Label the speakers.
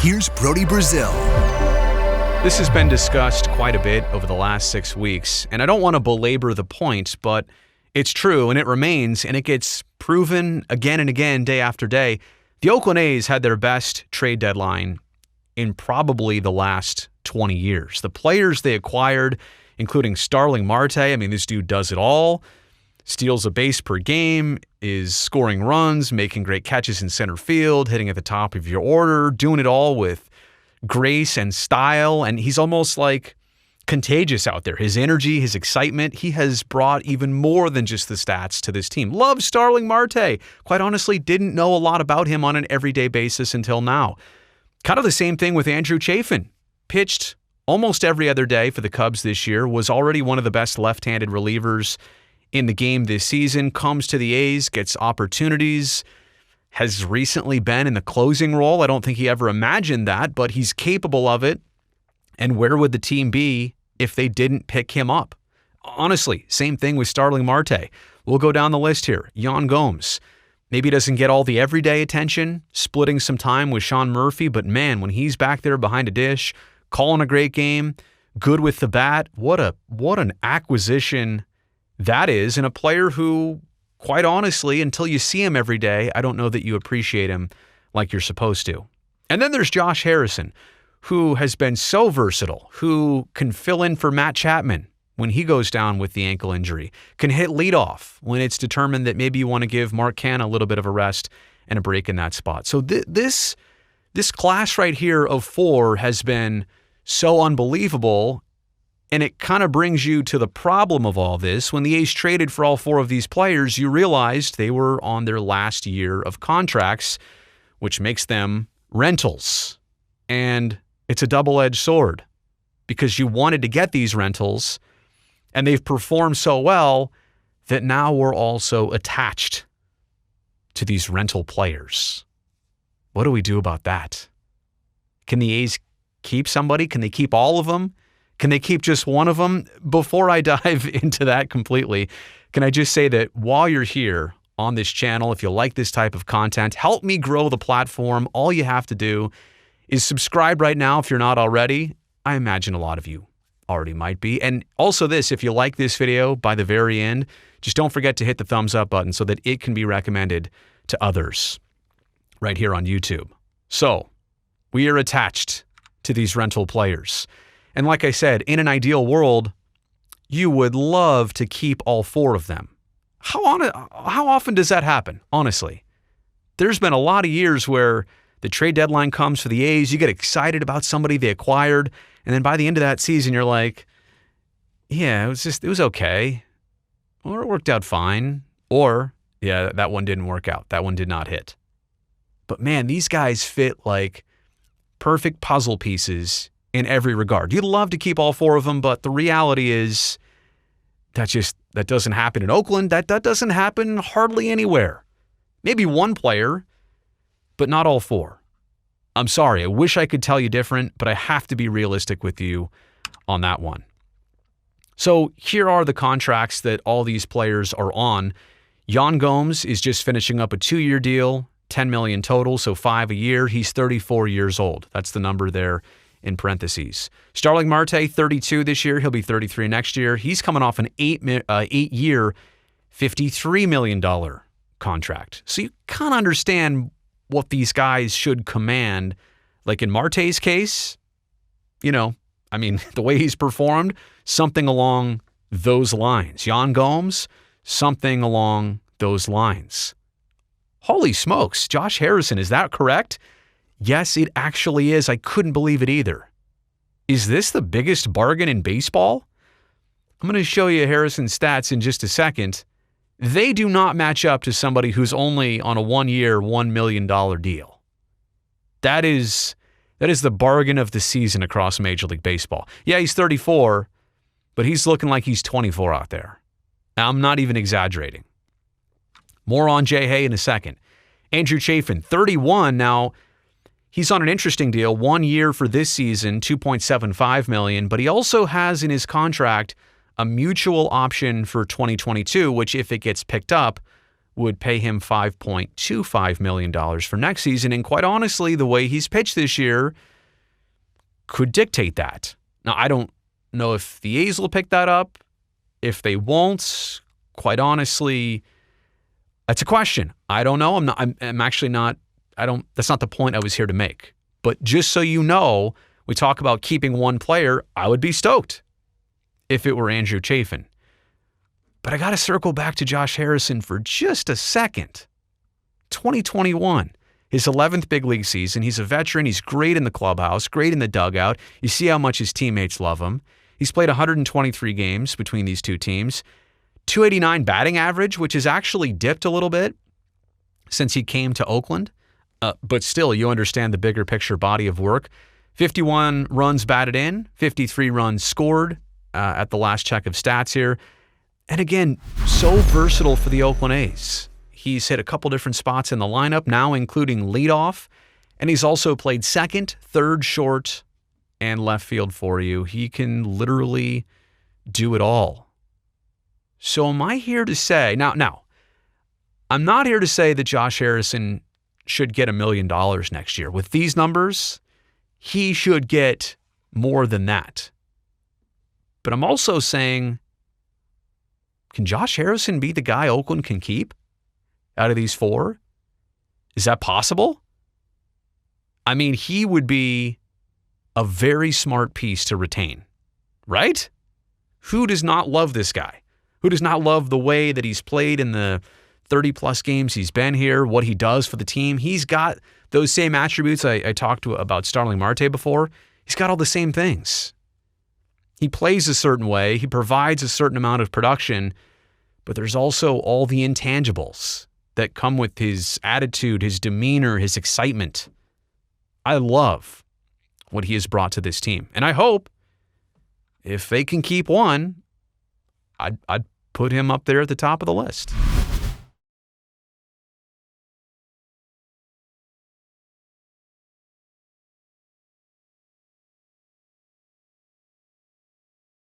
Speaker 1: Here's Brody Brazil.
Speaker 2: This has been discussed quite a bit over the last 6 weeks, and I don't want to belabor the point, but it's true and it remains, and it gets proven again and again, day after day. The Oakland A's had their best trade deadline in probably the last 20 years. The players they acquired, including Starling Marte, I mean, this dude does it all. Steals a base per game, is scoring runs, making great catches in center field, hitting at the top of your order, doing it all with grace and style, and he's almost like contagious out there. His energy, his excitement, he has brought even more than just the stats to this team. Love Starling Marte. Quite honestly, didn't know a lot about him on an everyday basis until now. Kind of the same thing with Andrew Chafin. Pitched almost every other day for the Cubs this year, was already one of the best left-handed relievers in the game this season, comes to the A's, gets opportunities, has recently been in the closing role. I don't think he ever imagined that, but he's capable of it. And where would the team be if they didn't pick him up? Honestly, same thing with Starling Marte. We'll go down the list here. Yan Gomes. Maybe doesn't get all the everyday attention, splitting some time with Sean Murphy, but man, when he's back there behind a dish, calling a great game, good with the bat, what an acquisition that is, and a player who, quite honestly, until you see him every day, I don't know that you appreciate him like you're supposed to. And then there's Josh Harrison, who has been so versatile, who can fill in for Matt Chapman when he goes down with the ankle injury, can hit leadoff when it's determined that maybe you want to give Mark Canha a little bit of a rest and a break in that spot. So this class right here of 4 has been so unbelievable. And it kind of brings you to the problem of all this. When the A's traded for all 4 of these players, you realized they were on their last year of contracts, which makes them rentals. And it's a double-edged sword because you wanted to get these rentals, and they've performed so well that now we're also attached to these rental players. What do we do about that? Can the A's keep somebody? Can they keep all of them? Can they keep just one of them? Before I dive into that completely, can I just say that while you're here on this channel, if you like this type of content, help me grow the platform. All you have to do is subscribe right now if you're not already. I imagine a lot of you already might be. And also this, if you like this video by the very end, just don't forget to hit the thumbs up button so that it can be recommended to others right here on YouTube. So we are attached to these rental players. And like I said, in an ideal world, you would love to keep all 4 of them. How often does that happen, honestly? There's been a lot of years where the trade deadline comes for the A's, you get excited about somebody they acquired, and then by the end of that season, you're like, yeah, it was okay. Or it worked out fine. Or, yeah, that one didn't work out. That one did not hit. But man, these guys fit like perfect puzzle pieces in every regard. You'd love to keep all 4 of them, but the reality is that doesn't happen in Oakland. That doesn't happen hardly anywhere. Maybe one player, but not all 4. I'm sorry. I wish I could tell you different, but I have to be realistic with you on that one. So here are the contracts that all these players are on. Yan Gomes is just finishing up a 2-year deal, $10 million total, so 5 a year. He's 34 years old. That's the number there in parentheses. Starling Marte, 32 this year. He'll be 33 next year. He's coming off an 8-year, $53 million contract. So you kind of understand what these guys should command. Like in Marte's case, the way he's performed, something along those lines. Yan Gomes, something along those lines. Holy smokes, Josh Harrison, is that correct? Yes, it actually is. I couldn't believe it either. Is this the biggest bargain in baseball? I'm going to show you Harrison's stats in just a second. They do not match up to somebody who's only on a 1-year, $1 million deal. That is the bargain of the season across Major League Baseball. Yeah, he's 34, but he's looking like he's 24 out there. I'm not even exaggerating. More on Jay Hay in a second. Andrew Chafin, 31 now. He's on an interesting deal, 1 year for this season, $2.75 million, but he also has in his contract a mutual option for 2022, which if it gets picked up, would pay him $5.25 million for next season. And quite honestly, the way he's pitched this year could dictate that. Now, I don't know if the A's will pick that up. If they won't, quite honestly, that's a question. I don't know. I'm actually not, that's not the point I was here to make. But just so you know, we talk about keeping one player, I would be stoked if it were Andrew Chafin. But I got to circle back to Josh Harrison for just a second. 2021, his 11th big league season. He's a veteran. He's great in the clubhouse, great in the dugout. You see how much his teammates love him. He's played 123 games between these two teams. 289 batting average, which has actually dipped a little bit since he came to Oakland. But still, you understand the bigger picture body of work. 51 runs batted in, 53 runs scored at the last check of stats here. And again, so versatile for the Oakland A's. He's hit a couple different spots in the lineup, now including leadoff. And he's also played second, third, short, and left field for you. He can literally do it all. So am I here to say, now, I'm not here to say that Josh Harrison should get $1 million next year. With these numbers, he should get more than that. But I'm also saying, can Josh Harrison be the guy Oakland can keep out of these four? Is that possible? I mean, he would be a very smart piece to retain, right? Who does not love this guy? Who does not love the way that he's played in the 30-plus games he's been here, what he does for the team? He's got those same attributes I talked about Starling Marte before. He's got all the same things. He plays a certain way. He provides a certain amount of production, but there's also all the intangibles that come with his attitude, his demeanor, his excitement. I love what he has brought to this team. And I hope if they can keep one, I'd put him up there at the top of the list.